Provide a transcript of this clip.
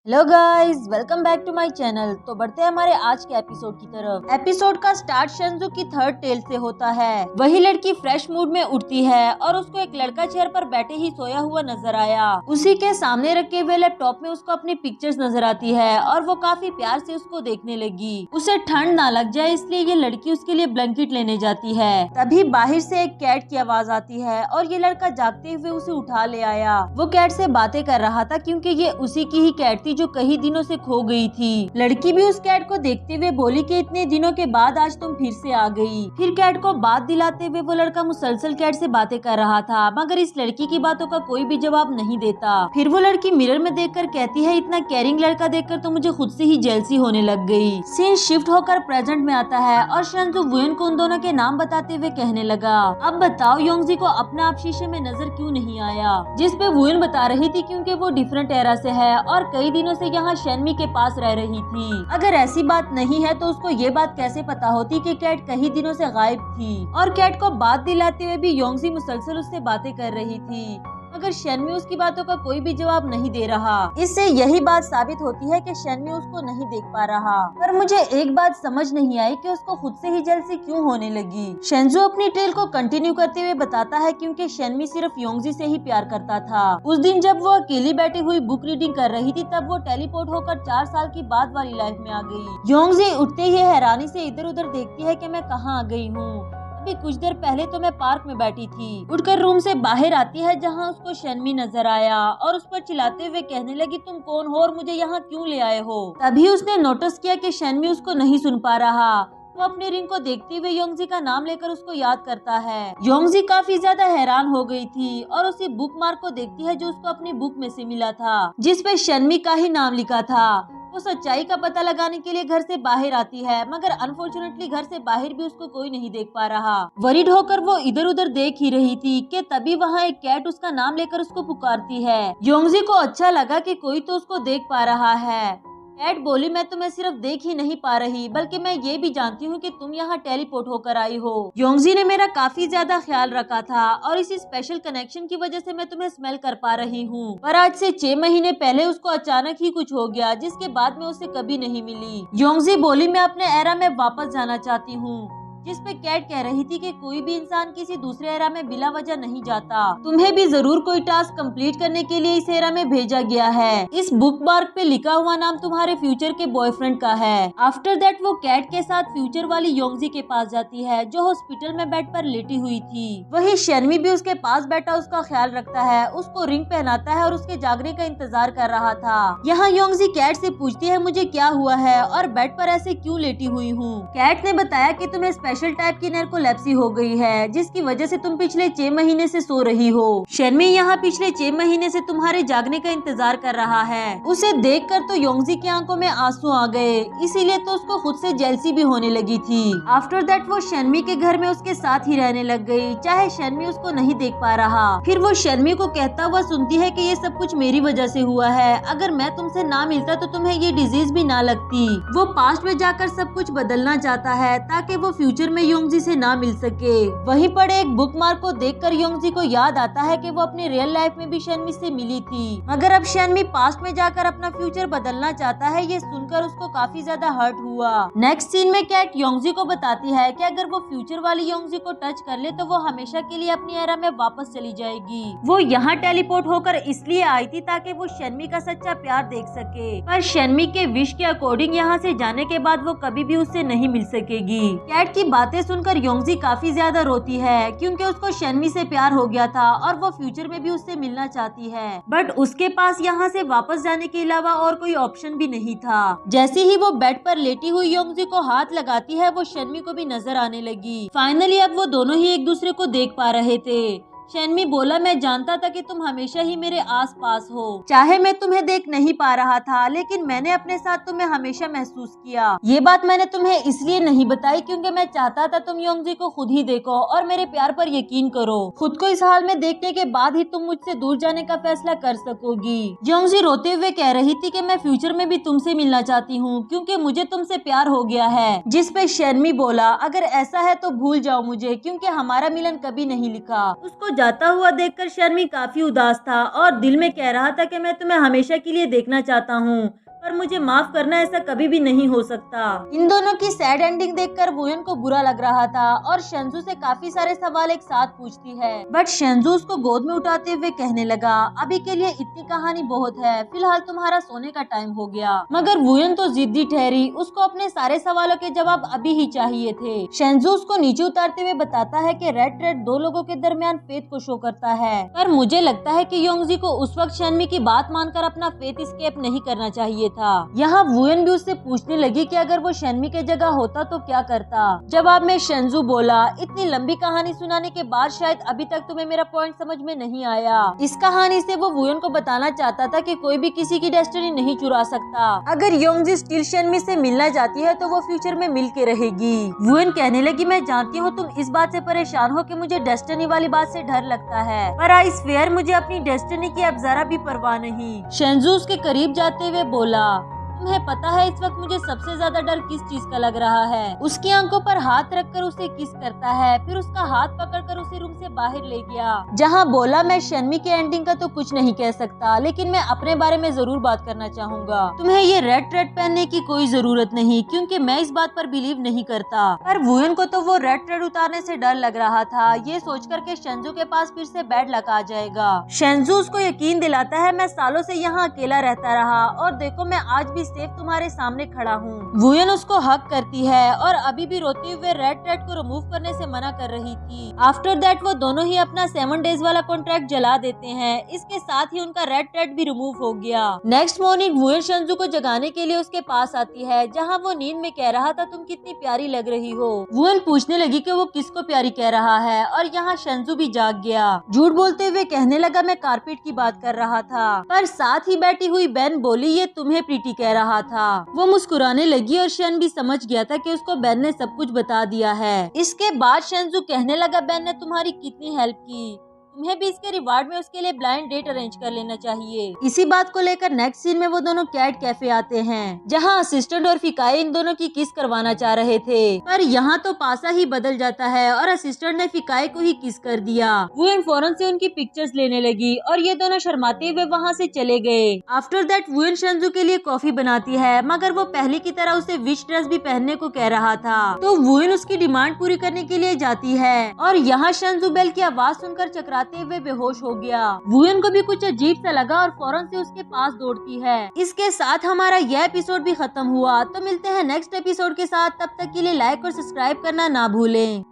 Hello guys, welcome back to my channel. तो बढ़ते हैं हमारे आज के एपिसोड की तरफ। एपिसोड का स्टार्ट शंजू की थर्ड टेल से होता है। वही लड़की फ्रेश मूड में उठती है और उसको एक लड़का चेयर पर बैठे ही सोया हुआ नजर आया। उसी के सामने रखे हुए लैपटॉप में उसको अपनी पिक्चर्स नजर आती है और वो काफी प्यार से उसको देखने लगी। उसे ठंड ना लग जाए इसलिए ये लड़की उसके लिए ब्लैंकेट लेने जाती है। तभी बाहर से एक कैट की आवाज आती है और ये लड़का जागते हुए उसे उठा ले आया। वो कैट से बातें कर रहा था क्योंकि ये उसी की ही कैट थी जो कई दिनों से खो गई थी। लड़की भी उस कैट को देखते हुए बोली कि इतने दिनों के बाद आज तुम फिर से आ गई। फिर कैट को बात दिलाते हुए वो लड़का मुसलसल कैट से बातें कर रहा था, मगर इस लड़की की बातों का कोई भी जवाब नहीं देता। फिर वो लड़की मिरर में देखकर कहती है, इतना केयरिंग लड़का देखकर तो मुझे खुद से ही जेलसी होने लग गई। सीन शिफ्ट होकर प्रेजेंट में आता है और शंजू वुयन को उन दोनों के नाम बताते हुए कहने लगा, अब बताओ योंगजी को अपना आप शीशे में नजर क्यों नहीं आया। जिस पे वुयन बता रही थी क्योंकि वो डिफरेंट एरा से है और कई दिनों से यहाँ शेनमी के पास रह रही थी। अगर ऐसी बात नहीं है तो उसको ये बात कैसे पता होती कि कैट कई दिनों से गायब थी। और कैट को बात दिलाते हुए भी योंगजी मुसलसल उससे बातें कर रही थी, मगर शेनमी उसकी बातों का कोई भी जवाब नहीं दे रहा। इससे यही बात साबित होती है कि शेनमी उसको नहीं देख पा रहा। पर मुझे एक बात समझ नहीं आई कि उसको खुद से ही जेलसी क्यों होने लगी। शेंजू अपनी टेल को कंटिन्यू करते हुए बताता है क्योंकि शेनमी सिर्फ योंगजी से ही प्यार करता था। उस दिन जब वो अकेली बैठी हुई बुक रीडिंग कर रही थी तब वो टेलीपोर्ट होकर 4 साल की बाद वाली लाइफ में आ गई। योंगजी उठते ही हैरानी से इधर उधर देखती है कि मैं कहाँ आ गई हूँ। कुछ देर पहले तो मैं पार्क में बैठी थी। उठकर रूम से बाहर आती है जहाँ उसको शेनमी नजर आया और उस पर चिल्लाते हुए कहने लगी, तुम कौन हो और मुझे यहाँ क्यों ले आए हो। तभी उसने नोटिस किया कि शेनमी उसको नहीं सुन पा रहा। वो अपने रिंग को देखते हुए योंगजी का नाम लेकर उसको याद करता है। योंगजी काफी ज्यादा हैरान हो गई थी और उसी बुक मार्क को देखती है जो उसको अपनी बुक में से मिला था, जिस पे शेनमी का ही नाम लिखा था। वो सच्चाई का पता लगाने के लिए घर से बाहर आती है, मगर अनफॉर्चुनेटली घर से बाहर भी उसको कोई नहीं देख पा रहा। वरीड होकर वो इधर उधर देख ही रही थी कि तभी वहाँ एक कैट उसका नाम लेकर उसको पुकारती है। योंगजी को अच्छा लगा कि कोई तो उसको देख पा रहा है। कैट बोली, मैं तुम्हें सिर्फ देख ही नहीं पा रही बल्कि मैं ये भी जानती हूँ कि तुम यहाँ टेलीपोर्ट होकर आई हो। योंगजी ने मेरा काफी ज्यादा ख्याल रखा था और इसी स्पेशल कनेक्शन की वजह से मैं तुम्हें स्मेल कर पा रही हूँ। पर आज से 6 महीने पहले उसको अचानक ही कुछ हो गया जिसके बाद में उसे कभी नहीं मिली। योंगजी बोली, मैं अपने एरा में वापस जाना चाहती हूँ। जिस पे कैट कह रही थी कि कोई भी इंसान किसी दूसरे एरा में बिला वजह नहीं जाता। तुम्हें भी जरूर कोई टास्क कंप्लीट करने के लिए इस एरा में भेजा गया है। इस बुक मार्क पे लिखा हुआ नाम तुम्हारे फ्यूचर के बॉयफ्रेंड का है। आफ्टर दैट वो कैट के साथ फ्यूचर वाली योंगजी के पास जाती है जो हॉस्पिटल में बेड पर लेटी हुई थी। वही शेनमी भी उसके पास बैठा उसका ख्याल रखता है, उसको रिंग पहनाता है और उसके जागने का इंतजार कर रहा था। यहाँ योंगजी कैट से पूछती है, मुझे क्या हुआ है और बेड पर ऐसे क्यों लेटी हुई हूँ। कैट ने बताया कि तुम्हें स्पेशल टाइप की नैर्कोलेप्सी हो गई है जिसकी वजह से तुम पिछले 6 महीने से सो रही हो। शेनमी यहाँ पिछले 6 महीने से तुम्हारे जागने का इंतजार कर रहा है। उसे देखकर तो योंगजी की आंखों में आंसू आ गए, इसीलिए तो उसको खुद से जेलसी भी होने लगी थी। आफ्टर दैट वो शेनमी के घर में उसके साथ ही रहने लग गई, चाहे शेनमी उसको नहीं देख पा रहा। फिर वो शेनमी को कहता हुआ सुनती है कि ये सब कुछ मेरी वजह से हुआ है, अगर मैं तुमसे ना मिलता तो तुम्हें ये डिजीज भी ना लगती। वो पास्ट में जाकर सब कुछ बदलना चाहता है ताकि वो फ्यूचर में योंगजी से ना मिल सके। वहीं पड़े एक बुक मार्क को देखकर योंगजी को याद आता है कि वो अपनी रियल लाइफ में भी शेनमी से मिली थी, मगर अब शेनमी पास्ट में जाकर अपना फ्यूचर बदलना चाहता है। ये सुनकर उसको काफी ज्यादा हर्ट हुआ। नेक्स्ट सीन में कैट योंगजी को बताती है कि अगर वो फ्यूचर वाली योंगजी को टच कर ले तो वो हमेशा के लिए अपनी एरा में वापस चली जाएगी। वो यहाँ टेलीपोर्ट होकर इसलिए आई थी ताकि वो शेनमी का सच्चा प्यार देख सके, पर शेनमी के विश के अकॉर्डिंग यहाँ से जाने के बाद वो कभी भी उससे नहीं मिल सकेगी। कैट की बातें सुनकर योंगजी काफी ज्यादा रोती है क्योंकि उसको शेनमी से प्यार हो गया था और वो फ्यूचर में भी उससे मिलना चाहती है, बट उसके पास यहाँ से वापस जाने के अलावा और कोई ऑप्शन भी नहीं था। जैसे ही वो बेड पर लेटी हुई योंगजी को हाथ लगाती है वो शेनमी को भी नजर आने लगी। फाइनली अब वो दोनों ही एक दूसरे को देख पा रहे थे। शेनमी बोला, मैं जानता था कि तुम हमेशा ही मेरे आसपास हो, चाहे मैं तुम्हें देख नहीं पा रहा था लेकिन मैंने अपने साथ तुम्हें हमेशा महसूस किया। ये बात मैंने तुम्हें इसलिए नहीं बताई क्योंकि मैं चाहता था तुम योंगजी को खुद ही देखो और मेरे प्यार पर यकीन करो। खुद को इस हाल में देखने के बाद ही तुम मुझसे दूर जाने का फैसला कर सकोगी। योंगजी रोते हुए कह रही थी कि मैं फ्यूचर में भी तुमसे मिलना चाहती हूँ क्योंकि मुझे तुमसे प्यार हो गया है। जिस पे शेनमी बोला, अगर ऐसा है तो भूल जाओ मुझे क्योंकि हमारा मिलन कभी नहीं लिखा। उसको जाता हुआ देखकर शर्मी काफी उदास था और दिल में कह रहा था कि मैं तुम्हें हमेशा के लिए देखना चाहता हूँ, पर मुझे माफ करना, ऐसा कभी भी नहीं हो सकता। इन दोनों की सैड एंडिंग देखकर वुयन को बुरा लग रहा था और शेंजू से काफी सारे सवाल एक साथ पूछती है, बट शेंजू उसको गोद में उठाते हुए कहने लगा, अभी के लिए इतनी कहानी बहुत है, फिलहाल तुम्हारा सोने का टाइम हो गया। मगर वुयन तो जिद्दी ठहरी, उसको अपने सारे सवालों के जवाब अभी ही चाहिए थे। शेंजू उसको नीचे उतारते हुए बताता है कि रेड रेड दो लोगों के दरमियान फेथ को शो करता है, पर मुझे लगता है कि योंगजी को उस वक्त शर्मी की बात मानकर अपना फेथ स्केप नहीं करना चाहिए था। यहाँ वुयन भी उससे पूछने लगी कि अगर वो शर्मी के जगह होता तो क्या करता। जवाब में शेंजू बोला, इतनी लंबी कहानी सुनाने के बाद शायद अभी तक तुम्हें मेरा पॉइंट समझ में नहीं आया। इस कहानी से वो वुयन को बताना चाहता था कि कोई भी किसी की डेस्टिनी नहीं चुरा सकता। अगर योंगजी स्टिल शर्मी से मिलना चाहती है तो वो फ्यूचर में मिल के रहेगी। वुयन कहने लगी, मैं जानती हूँ तुम इस बात से परेशान हो कि मुझे डेस्टिनी वाली बात से डर लगता है, पर आई स्वेयर मुझे अपनी डेस्टिनी की अब जरा भी परवाह नहीं। शेंजू उसके करीब जाते हुए बोला, तुम्हें पता है इस वक्त मुझे सबसे ज्यादा डर किस चीज का लग रहा है? उसकी आंखों पर हाथ रखकर उसे किस करता है, फिर उसका हाथ पकड़कर उसे रूम से बाहर ले गया। जहां बोला, मैं शर्मी के एंडिंग का तो कुछ नहीं कह सकता, लेकिन मैं अपने बारे में जरूर बात करना चाहूँगा। तुम्हें ये रेड पहनने की कोई जरूरत नहीं, क्योंकि मैं इस बात पर बिलीव नहीं करता। पर वुयन को तो वो रेड उतारने से डर लग रहा था, ये सोचकर के शेंजू के पास फिर से बैड लक आ जाएगा। शेंजू उसको यकीन दिलाता है, मैं सालों से यहाँ अकेला रहता रहा और देखो मैं आज भी सेफ तुम्हारे सामने खड़ा हूँ। वुयन उसको हक करती है और अभी भी रोते हुए रेड को रिमूव करने से मना कर रही थी। आफ्टर दैट वो दोनों ही अपना 7 डेज वाला कॉन्ट्रैक्ट जला देते हैं। इसके साथ ही उनका रेड भी रिमूव हो गया। नेक्स्ट मॉर्निंग वुयन शेंजू को जगाने के लिए उसके पास आती है, जहाँ वो नींद में कह रहा था, तुम कितनी प्यारी लग रही हो। वुयन पूछने लगी कि वो किसको प्यारी कह रहा है और यहाँ शेंजू भी जाग गया। झूठ बोलते हुए कहने लगा, मैं कारपेट की बात कर रहा था। पर साथ ही बैठी हुई बेन बोली, ये तुम्हें प्रीटी कह रहा था। वो मुस्कुराने लगी और शन भी समझ गया था कि उसको बेन ने सब कुछ बता दिया है। इसके बाद शेंजू कहने लगा, बेन ने तुम्हारी कितनी हेल्प की, तुम्हें भी इसके रिवार्ड में उसके लिए ब्लाइंड डेट अरेंज कर लेना चाहिए। इसी बात को लेकर नेक्स्ट सीन में वो दोनों कैट कैफे आते हैं, जहां असिस्टेंट और फिकाई इन दोनों की किस करवाना चाह रहे थे, पर यहाँ तो पासा ही बदल जाता है और असिस्टेंट ने फिकाई को ही किस कर दिया। वो फौरन से उनकी पिक्चर्स लेने लगी और ये दोनों शर्माते हुए वहाँ से चले गए। आफ्टर दैट वुयन शेंजू के लिए कॉफी बनाती है, मगर वो पहले की तरह उसे विश ड्रेस भी पहनने को कह रहा था, तो वुयन उसकी डिमांड पूरी करने के लिए जाती है और यहाँ शेंजू बेल की आवाज सुनकर चकराते हुए बेहोश हो गया। वुयन को भी कुछ अजीब सा लगा और फौरन से उसके पास दौड़ती है। इसके साथ हमारा यह एपिसोड भी खत्म हुआ। तो मिलते हैं नेक्स्ट एपिसोड के साथ, तब तक के लिए लाइक और सब्सक्राइब करना ना भूलें।